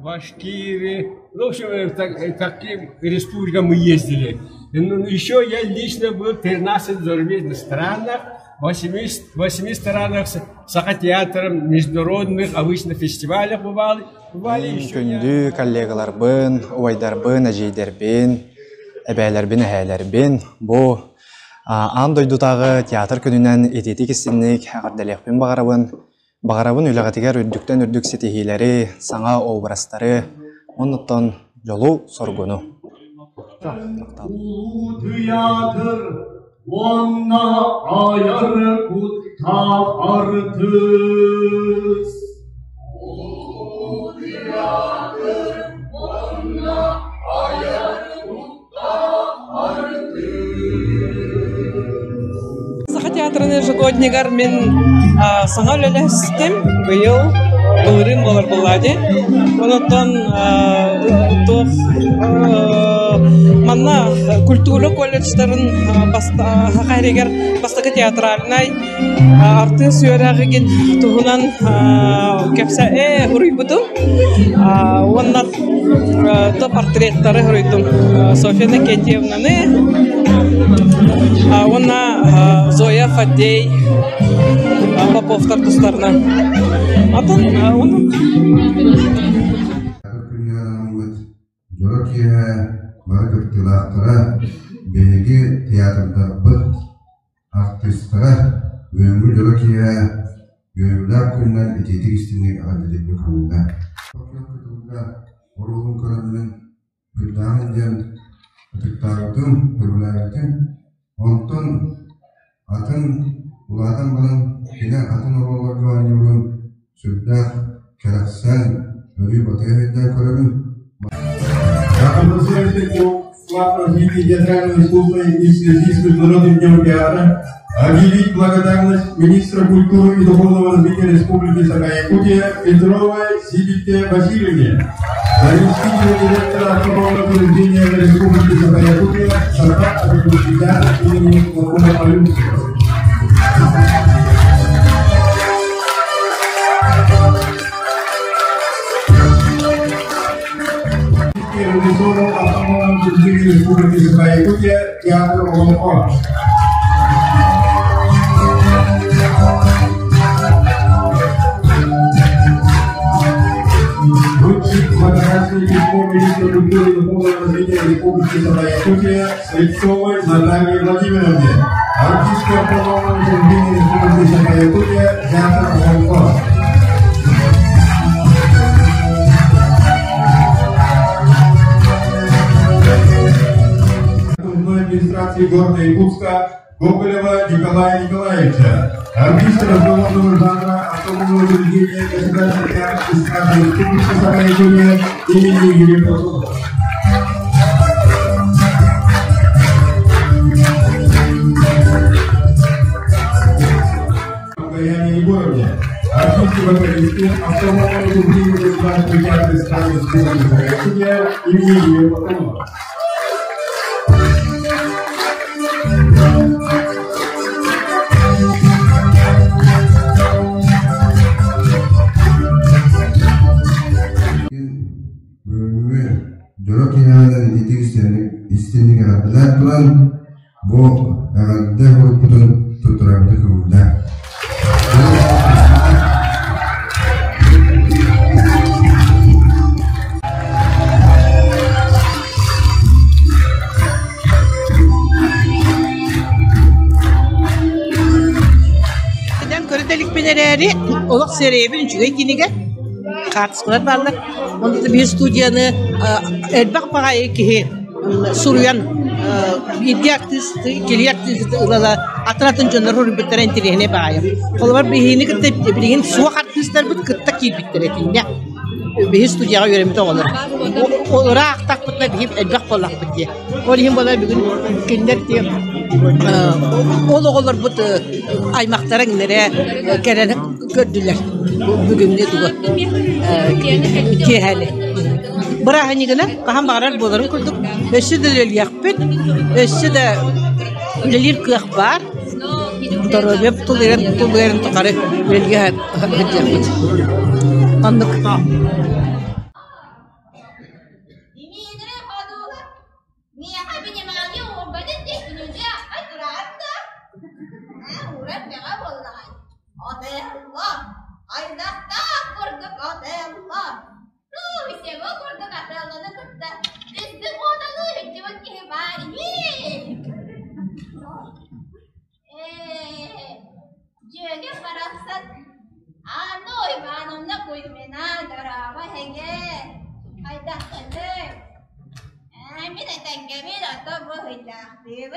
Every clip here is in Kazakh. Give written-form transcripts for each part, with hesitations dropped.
Башкирия. Ну, в общем, такие республика мы ездили. Еще я лично был в 13 зарубежных странах, в 8 странах с театром, международных, обычно фестивалях бывали еще. Күндү коллегаларбын, уайдарбын, әжейдербин, әбәйләрбин, әһәләрбин. Бу ан дойдутагы театр күнүнөн этети кисинник ардалыакпен багарабын үлөгатигер үрдүктөн үрдүк сетихилери, саңа образтары, онуттан жолу соргуну. Ona ayarı kurtarırız. Udiyadır, ona ayarı kurtarırız. Saha teatrın ежегоднегар мен саңа өлелестім, быйыл ылырым болар болады. Онуттан манна культура колледждарын хакайрегер бастакы театральный арты сүйөрагыгин тугунан кепсе хуруйбутум. Оннан то портреттары хуруйдум. Софья Накентьевнаны, онна Зоя Фадей, Поповтар тустарына. Атын оны Маркеттилақтара беги театрда быт артисттара өңгү жолокия өңгүлар күннен этетик истинник адилетни кылында. Көтүлдө орулун көрөмүн бүлдагын жан тыктагытын көрүлөрүн онтон атын уладан балан кина атын оролорго анюрун сүддө кераксан өрү батыгыда көрөмүн. Вклад развития театрального искусства и в связи с Международным днем театра объявить благодарность министра культуры и духовного развития Республики Саха-Якутия Петровой Сибите Васильевне за заместителя директора автономного учреждения Республики Саха-Якутия Саха-Академический театр имени Владимира Полюбского. Республики Саха-Якутия театр ОНО. Лучший благодарственный письмо министра культуры и духовного развития Республики Саха-Якутия Слепцовой Наталье Владимировне, артистка автономного учреждения Республики Саха-Якутия театр ОНО. Администрации города Якутска Гоголева Николая Николаевича, артиста разговорного жанра автономного учреждения Государственного театра эстрады Республики Саха-Якутия имени Юрия Платонова. Гаяние Егоровне, артисты-вокалисты автономного учреждения Государственного театра эстрады Республики Саха-Якутия имени Юрия Платонова. Jorok yang itu istimewa adalah tuan bu ada betul tuturan itu dah. Kadang kerja penerari, orang serius juga gini kan, kartu sekolah balik. Untuk bir studiyanı elbak parayı ki Suryan bir artist, iki artist olarak atlatın canları bir tane intirihne bağıyor. Kalau bir kita birin suak artistler bir kita kibitlerin ya. Bir studiya öğrenmede olur. Orang tak pernah bir elbak polak begitu. Orang bana bir gün kinder diye olur bu aymaktaran nereye keren gördüler. Bugün ne tuğ? Kehane. Berahani kena, kaham barat bodoran kulduk. Eşde leliyakpet, eşde lelir kıyakbar. Terus dia tuliran tukare leliyah hadiah. Tanduk. Haydaqta kurduk otellar. Sevo kurduk otellarını kırdı. Bizim odalı hücum ki var. Jöge parasat. Anoy banımla koymena darava hege. Haydaqta. Bir de tengemin adı bu hıcak değil.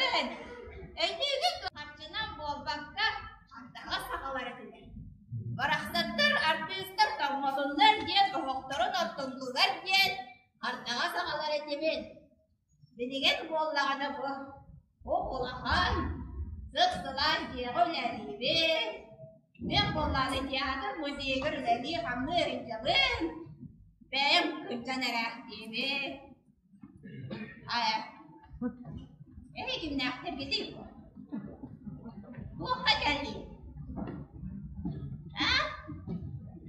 Önceki harcına bol bakka. Hatta sakaları bilir. Bıraksattır artistler kalmasınlar diye tohukların atıldılar diye artağa sakalar edebil. Bilgen bollağına bu. O olahan sıktılar diye öyleribi. Ben bollağını tiyatır müziği görüleri hamlı hıncalın. Ben kırcanarak gibi. Hayır. Kim nakter gideyim? Bu hacerli. Ha?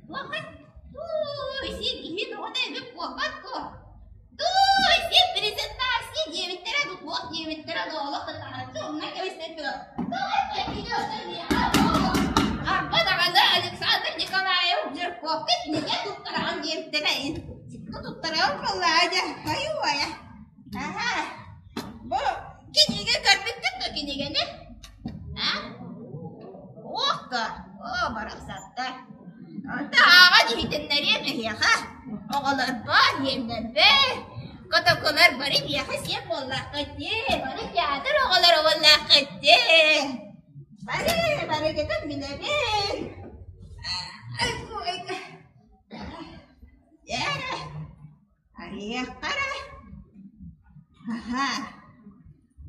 Vakit tu isi orada bir kuabat ko. Tu isi presentasi diyebitlere bu kuat diyebitlere doğru kıtaratı onlar gösteriyor. Tu isi gidiyorsun ya. Arkada kadar Alexander Nikolayev bir kuabat niye tutturan diyebitlere. Tutturan vallahi. Hayır ya. Aha. Bu kiniga karpettik mi kiniga ne? Ha? Oh da. Oh baraksatlar. Daha dihitinleri mi ya ha? Oğullar var yemler be. Katakolar bari bir yakış yem ollah kıttı. Bari yadır oğullar ollah kıttı. Bari gidin bilebil. Yara. Araya kara. Aha.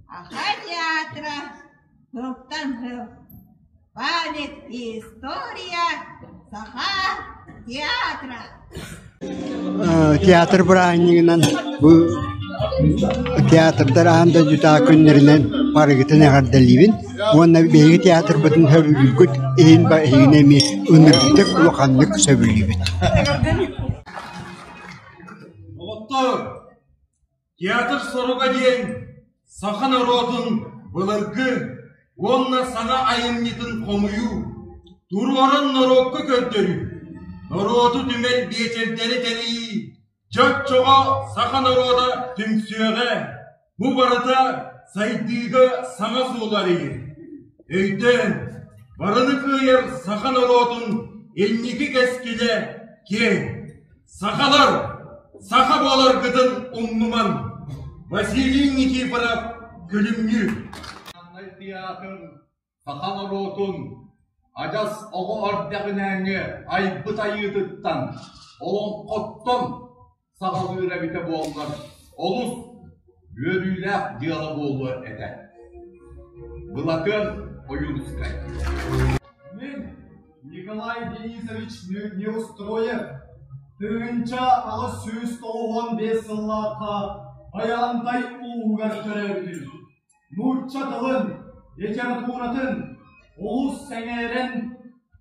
Aha teatro. Doktan Память и история Саха театра. Театр бұрағыныңынан бұл театрдар ағында жүта күнлерінен парығытын ағардалибін. Онна бейгі театр бұтын сөбілгіт ең ба ең еме өніргітік ұлықанлық сөбілгібіт. Оғыттар, театр соруға дейін Саха народын бұлырғы онна саңа айымнетін қомыю, тұрғарын народқы көндеру, народы түмел бейчелдері тәлі, жат-жоға Саха народы түмсүйеғі, бұ барыта сайдыға саңа суылары. Өйтен, барыны көйер Саха народын елнекі кәскелі кен. Сахалар, Саха болар қытын ұмныман, Василий Никифоров күлімні. Театр, Саха народын, ажас оғы ардағынәңі айбыт айытыттан, олың қоттан Саха үйрәбіті болғар, олыс бөріләк диалы болу әді. Бұлакын ойынысқай. Мен Николай Денисович Неустроев, тыңынша алы сөз 15 сыллаққа аянтай ұлғар төрәбідір. Нұртша тылын, литературатын, олыс сәңерін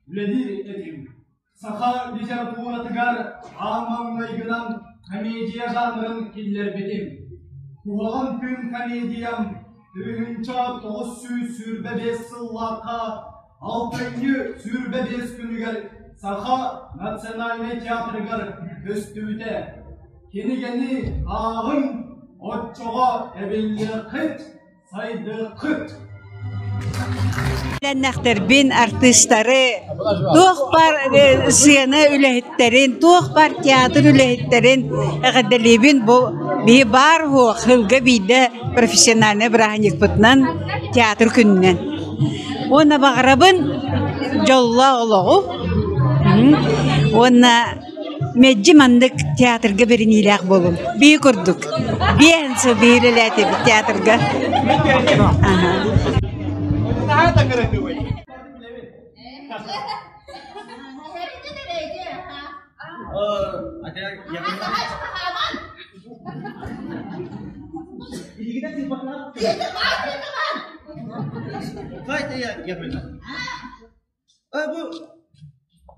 үледір етім. Саха литературатығар ағмаңлайғынан комедия жанрын келер бетім. Туғалан күн комедиям, тыңынша 900 сүрбе 5 сыллаққа, 6 сүрбе 5 күнігер Саха национальный театрығар көстүбіте. Кені ағын, отчоға әбелі қыт, сайды қыт. Ләннәқтер артисттары, тоқ бар сыяны үләхеттерін, тоқ бар театр үләхеттерін әғаделебін бей бар қылғы бейді профессиональны бірағынек бұтынан театр күнінен. Оны бағырабын жолла олығы. Оны мәджі мандық театрға бірін иләқ болым. Бей күрдік. Бей әнсі бейлі ләті театрға.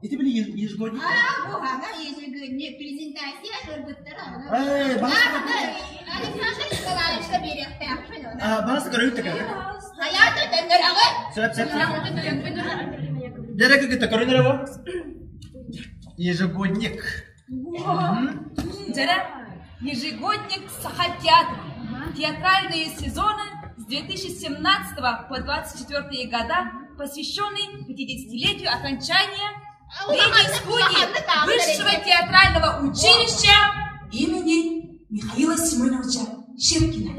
Это были ежегодники? Ага, ежегодник, презентация, Александр Николаевич Берег. Bana sıkarıyor tekrar. Hayatı döndür ağı. Söp. Nereye gitti? Karı nereye var? ежегодник. Жара, ежегодник Саха-театр. Театральные сезоны с 2017 по 24 года, посвященный 50-летию окончания третьей студии Высшего театрального училища имени Михаила Семеновича Щеркина.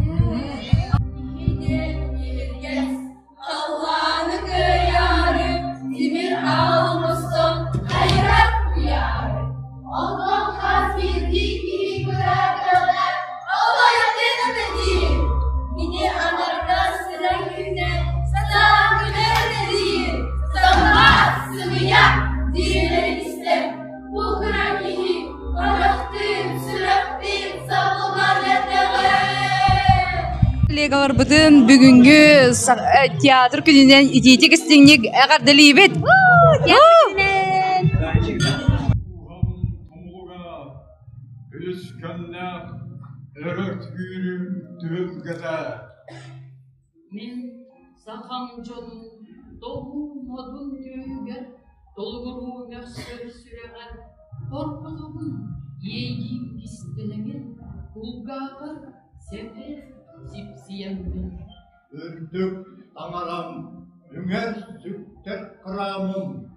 Kollegalar bütün bugünkü tiyatro gününden ititik istinlik ağardalıyvet. Tiyatro gününden. Ölüskönler örtgürüm tüzgede. Men sakamcının doğmadın düğüge, dolguruğuna süreğen, korkuduğun yeğin istelemin, bulgağı sefer sipsiyenmin. Ürdük tamaram, ünger sükter kıramım,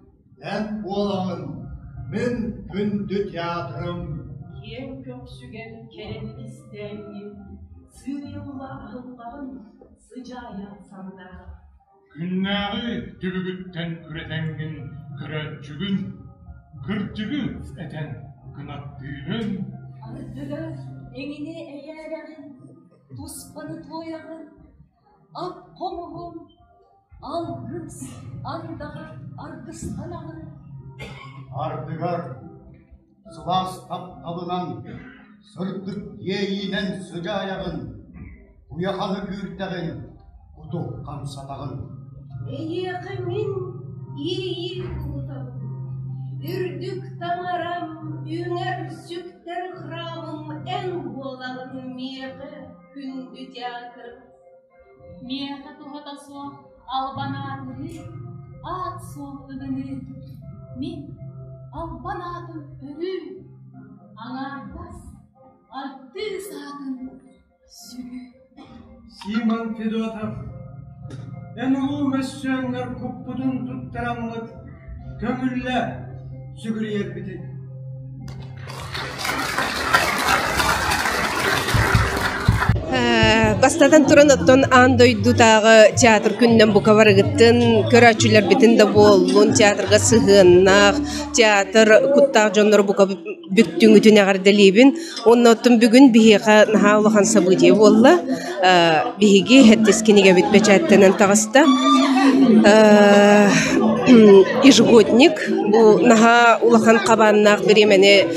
en oğlanım, men gündü tiyatrım. Yen köksügen kerem isteğim, sığıyla Allah'ın sıcağı sanda. Günleri dübügütten üretengin kıratçıgın, kırtçıgı eten kınattığın. Ardılar enine eğeragın, tospanı toyagın, ak komuğun, algıs, ardağa, argıs anağın. Ardıgar, sıvas taptalınan, sırtık yeğinen sıcayağın, uyakanı gürteğin, kutu kamsatağın. Eyeğimin iyi kutam, ürdük tamaram, üner sükter hramım, en boğlanın miyeği, gündü teatrım. Miyeği tuhatası albanatını, at soğudunu, min albanatın ölü, anardas, altı saatın sürü. Siman Fedotov, en ulu mesleğinler kuppudun tutturanlık, kömürle sügüriyet bitin. Бастатан туран оттон ан дойдутагы театр күннен бука барыгыттын көрөчүлөр битин да боллун театрга сыгыннак театр куттак жоннор бука бүктүңүтүн агардалибин оннотун бүгүн бихига наха улахан событие болла бихиги хеттескиниге битбечаттенен тагыста ежегодник бу наха улахан кабаннак беремене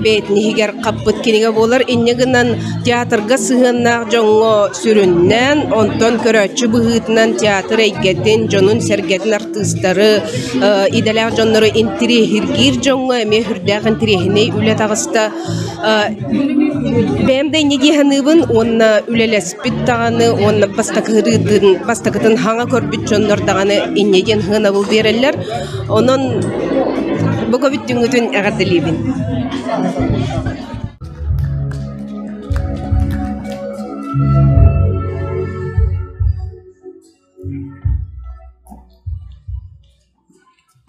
бетнигер каппыт киниге болар иннегинен театрга сыгыннак жоңго сүрүннен онтон көрөчү быгытынан театр эйгеттен жонун сергетин артыстары иделер жоннору интирехиргир жоңго эме хүрдак интирехине үле тагыста бемде негиханыбын онна үлелеспит таганы онна бастакытын хаңа көрбүт жоннор таганы иннеген хына бул берелер онон буга бүттүңүтүн агардылыбын.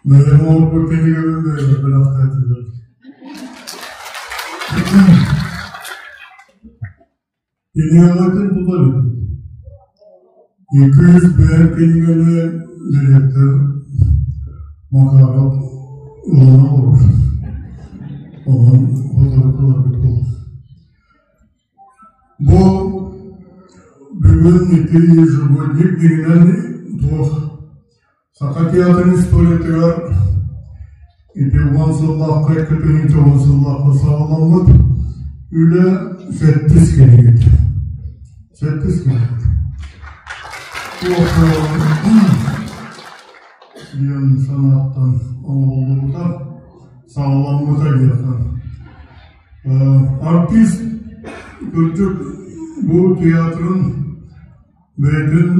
Benim oğlum bu beni görünmüyor, ben hafta ediyorum. Beni anlatın bu da bir. 200 beğen beni görünmüyor, direktör, makarap, olana olur. Olan fotoğrafı var bir kol. Bu bugün iki ежегодник denilen tuğ. Саха-театрын историяттыгар ити уансыллахка эккетенинче уансыллахка сагаламыт үле 7 кенегет. 7 кенегет. Диен санаттан оңолугута сагаламыта диятан. Артист көчүк бу театрын бетин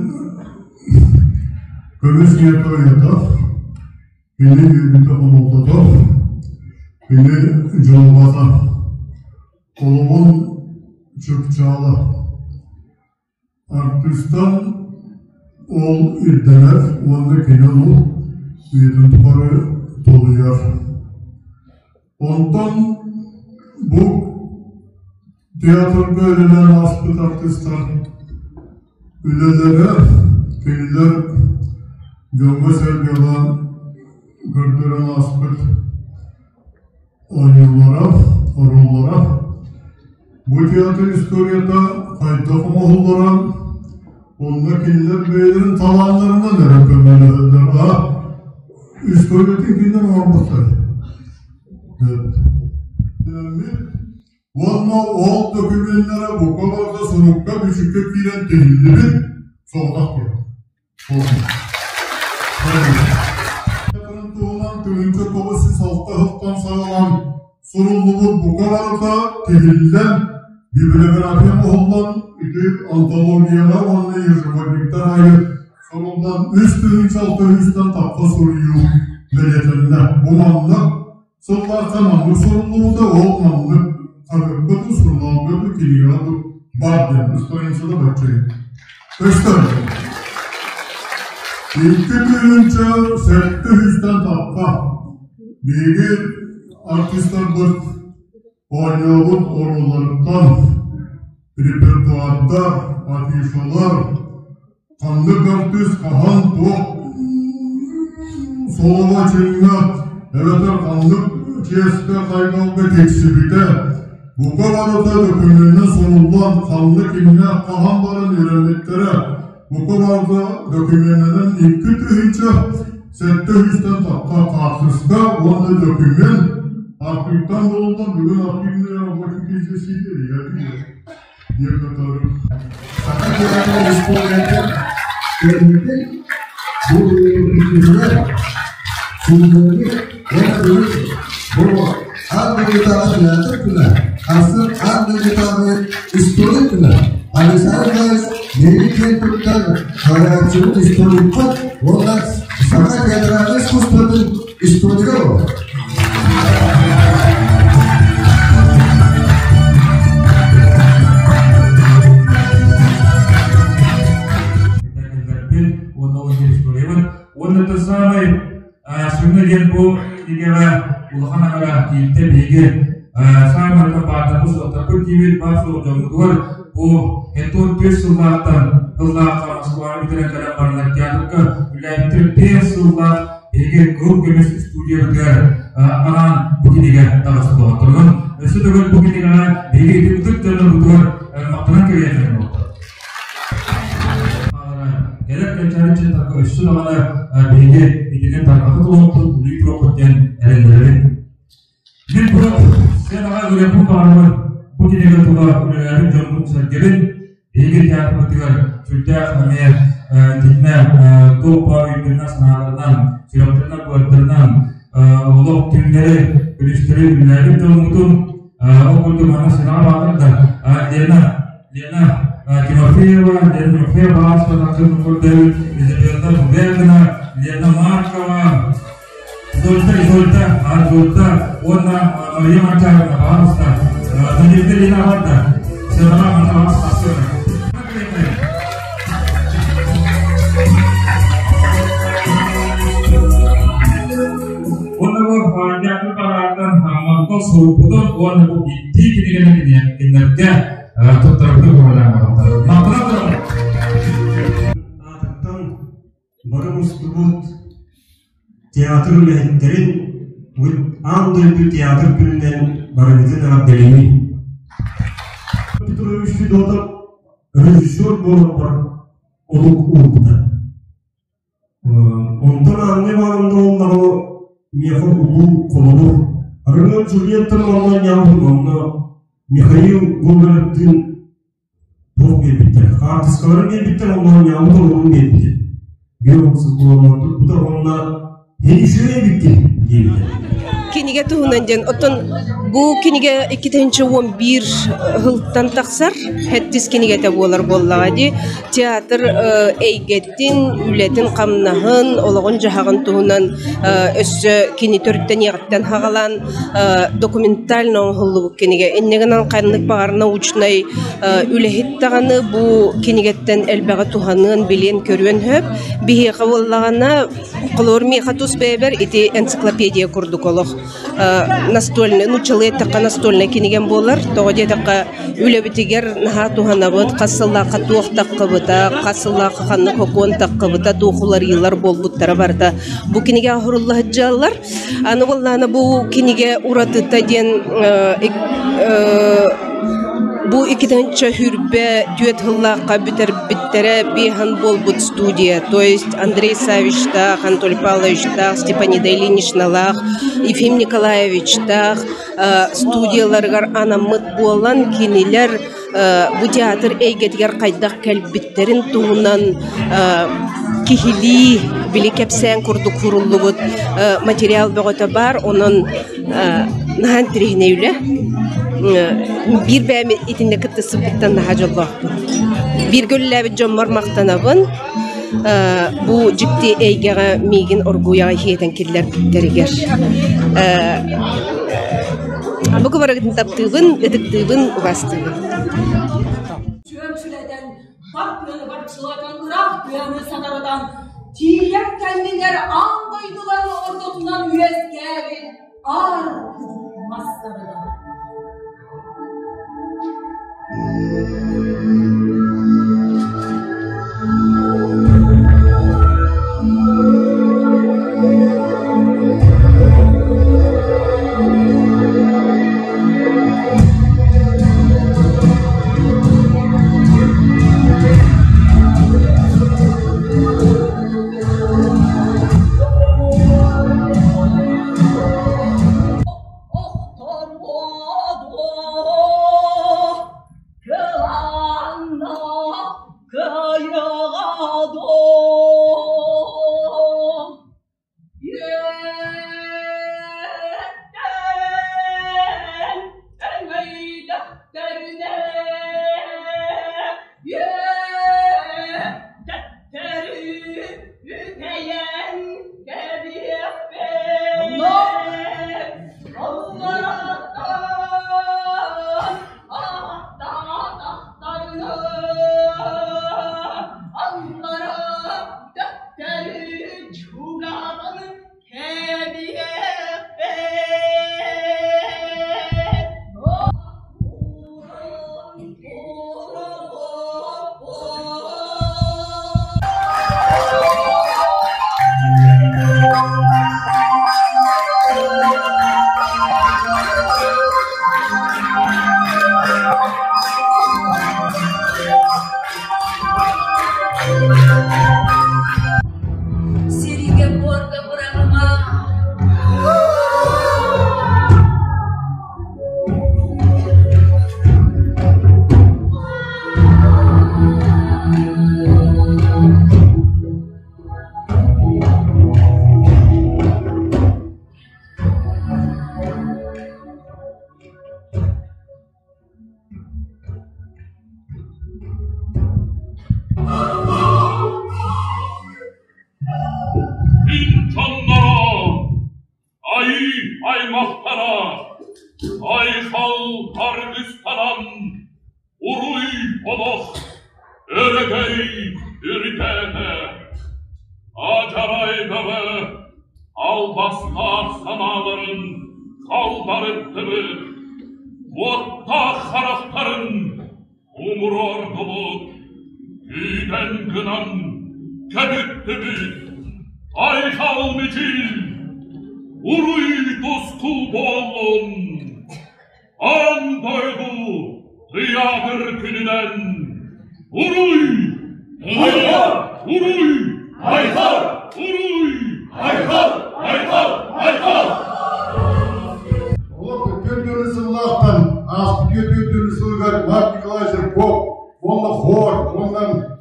Kömüz niyeti oynadı, beni yürüdü oldu, Beni Cumhurbaşkanı Kolumun Çökçağla Artistan ol irdeler, onda kinolu üyedin tukarı doluyar. Ondan bu tiyatroda ölülen aspet artistler ülelere keniler Jonga Serge'den gördüren aspet oyunlara, rollara bu tiyatro istoriyada kayıtlıkım oğullara onda keniler beylerin talanlarına nere kömeliler. İstoriyetin keniler ormaslar. Evet. Onunla oğul dökümenlere bu kadar da sonukta düşükte giren değilleri soğudak ya. Tuğulan tüyünce kovası saltta hıftan sağılan sorumluluğu bu kadar da tehilden bibliografiya oğuldan antologiyalar onunla yazımadıktan ayrı sorumdan üstten tapta soruyu belirlerinde bu manlı sorular tamamlı sorumluluğu da olmanlı tabi bütün sorular böyle kiliyadı bardır üstüne da bakayım. Gösterdim. İlk bölünce sette üstten tapta bilgi artistler bu oynayalım oralarından repertuarda afişalar kanlık artist kahan tok solova çeynat evet kanlık çeşte kaygal ve teksibide bu kadar da dökümlerinin sonundan kanlık imne kahanların öğrenliklere bu kadar da dökümlerinin ilk tühünce sette üstten tapta tartışta onda dökümün Afrik'tan dolayıdan bugün Afrik'ın Afrik'ın gecesiyle yani diye katarım. Fakat yani restorante görünürde bu ülkeler sunduğunu yapıyoruz. Bu Anadolu'da yaratıklar, asıl Anadolu'da istoryaklar. Hani sadece Amerikan Türkler hayatının istoryaklar, onlar fakat yadrarlı istoryaklar istoryaklar var. Onda da samay sünnet bu digere ulahana kilte bege samay da bağda bu da bu gibi basu da bu etor pesullardan kızlar Moskva bitiren kalamlarla geldik ületir pesullar bege grup gibi stüdyoda anan bu dige tavsiye oturun sürekli bu dige bege tutuklarla bu maktan kıyafet Gerek kencari cinta üstün alana bilgi idinin tarafı doğru büyük rokotten erenleri. Bir bu senaha göre bu kanun bu gibi tuğla ürünlerin canlı sergilerin bilgi tiyatrotiler Türkler hamiyet dinle doğpa ürünler sanalarından filmlerden buatlarından oluk tümleri gülüştürü ürünlerin canlıdın o kurdu bana senaha bağlıdır. Lena Timofeeva, Timofeeva, Aspatakın Kurdel, Izabelda Buberdina, Lena Markova, Zolta, ona Maria Matarna, Barsta, Danilde Lina Varda, Sevana Matava Stasyona. Ona bu harcayaklı karardan Marco Sorupudon, ona bu bitti kinlerge tuttarıp kovalanmalıdır. Maktadır. Atıktan barımız tubut tiyatro lehitlerin andırdı tiyatro gününden barımızın abdelimi. Tuturu üçlü doğda rejissör bolup var oluk uğurda. Ondan anne varında onları miyafır uğur kolunu. Arını Juliet'ten ondan yavrum onunla Mikhail Gogolov'un bu bitti. Artistlerin bitti onların yanında onun bitti. Bir olsun kullanıldı. Bu da onlar henüz şöyle bitti gibi. киниге туһунан ден отон бу киниге 2-11 хылтан таксар хеттис кинигете болар боллага ди театр эйгеттин үлетин камнахын ологон жахагын туһунан өссө кини төрттен ягыттан хагалан документально хыллы киниге эннегенен кайнык багарына учнай үлехиттаганы бу кинигеттен элбеге туханын билен көрүн хөп бихи кабыллагана колор мехатус бебер ити энциклопедия курдук олох настольный нучалый такка настольный киниген болар тогоде такка үлебитигер наха туханабыт касылла катуак таккыбыта касылла ханны кокон таккыбыта тухулар йыллар болбуттара барда бу киниге ахурулла хаджаллар аны болланы бу киниге уратыта ден бу 2-нче хүрбе дүет хыллакка бүтер биттере бихан болбут студия, то есть Андрей Савичтах, Анатолий Павловичтах, Степанида Ильиничналах, Ефим Николаевичтах студияларгар анамыт болан кинилер бу театр эйгетгер кайдак келбиттерин туунан кихили били кепсен курдук куруллубут материал бөгөтө бар, онун нахан тирихинейле bir bämi itinde kıttısı bittan daha jolloq. Bir gölläbi jommar maqtanabın bu jikti eygege migin orguya hiyeten killer bitteriger. Bu kabaragın taptığın, edektığın uvastığın. Çömçüleden, taptığını barçıladan, ırak duyanı sanaradan, tiyek kendiler andaydılar ordusundan yüzgeri, ar maslarından.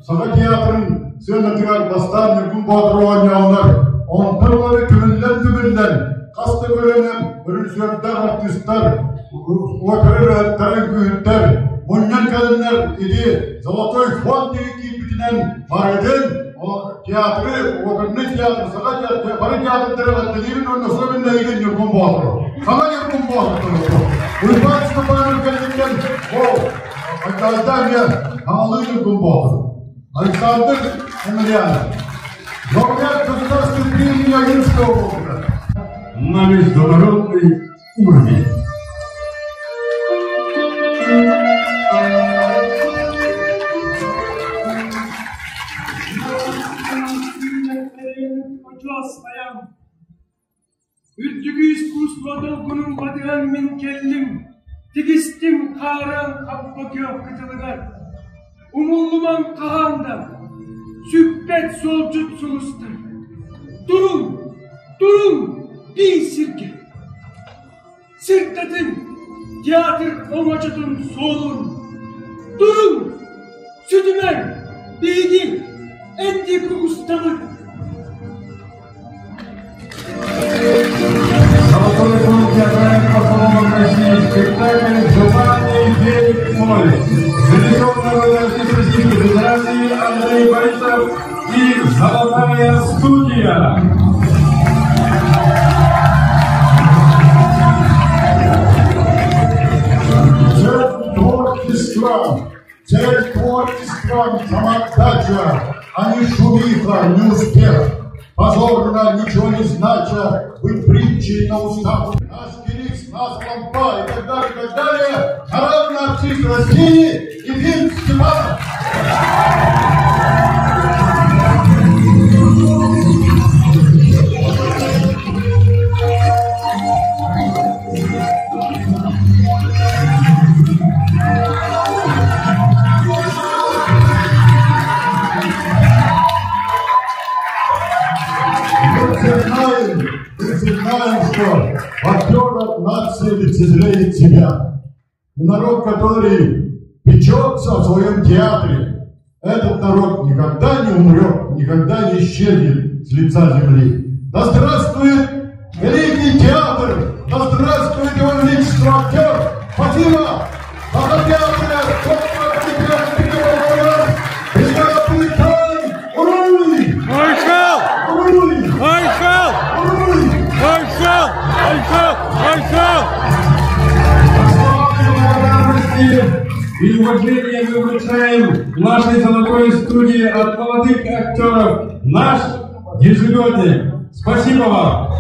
Saha tiyatrın sığınıtıgar bastan yükün batırılan yağlar, onlarları kömürler, kasta görenem, режиссердар, артисттар, оператор, тарангүйттер, мұннан кәлінер иди Золотой фонд кейпітінен барадын, театры, оперный театр, саға театр, бары театрдары ғаттылығын он особенно еген еркін болатыр. Сама еркін болатыр. Уйбатысты бағыр кәлінген, айталда мен аңылы еркін болатыр. Александр Емельянов. Лауреат государственной премии Агинского округа на международный уровень. Ürdüğü iskustvada bunun badıran min kellim, tigistim karan kapbakıyor kıtılıgar. Umulluman kahanda, sübbet solcut sulustur. Durun, durun, bir sirke. Sırtlatın, tiyatr olmacatın solun. Durun, sütümen, bilgi, endiki ustalık. Золотой фонд театральных постановок России, спектакль «Желание верить в море». Режиссер народный артист Российской Федерации Андрей Борисов и «Золотая студия». Цель творчества – самоотдача, а не шумиха, не успех. Позорно, ничего не знача, быть притчей на устах. Наш Кирикс, наш Лампа и так далее. Народный артист России и Вин Степанов. Знаем, что актер от нации лицезреет себя. И народ, который печется о своем театре, этот народ никогда не умрет, никогда не исчезнет с лица земли. Да здравствует великий театр! Да здравствует его величество актер! Спасибо! Пока театре! И уважение мы вручаем нашей золотой студии от молодых актеров наш ежегодник. Спасибо вам!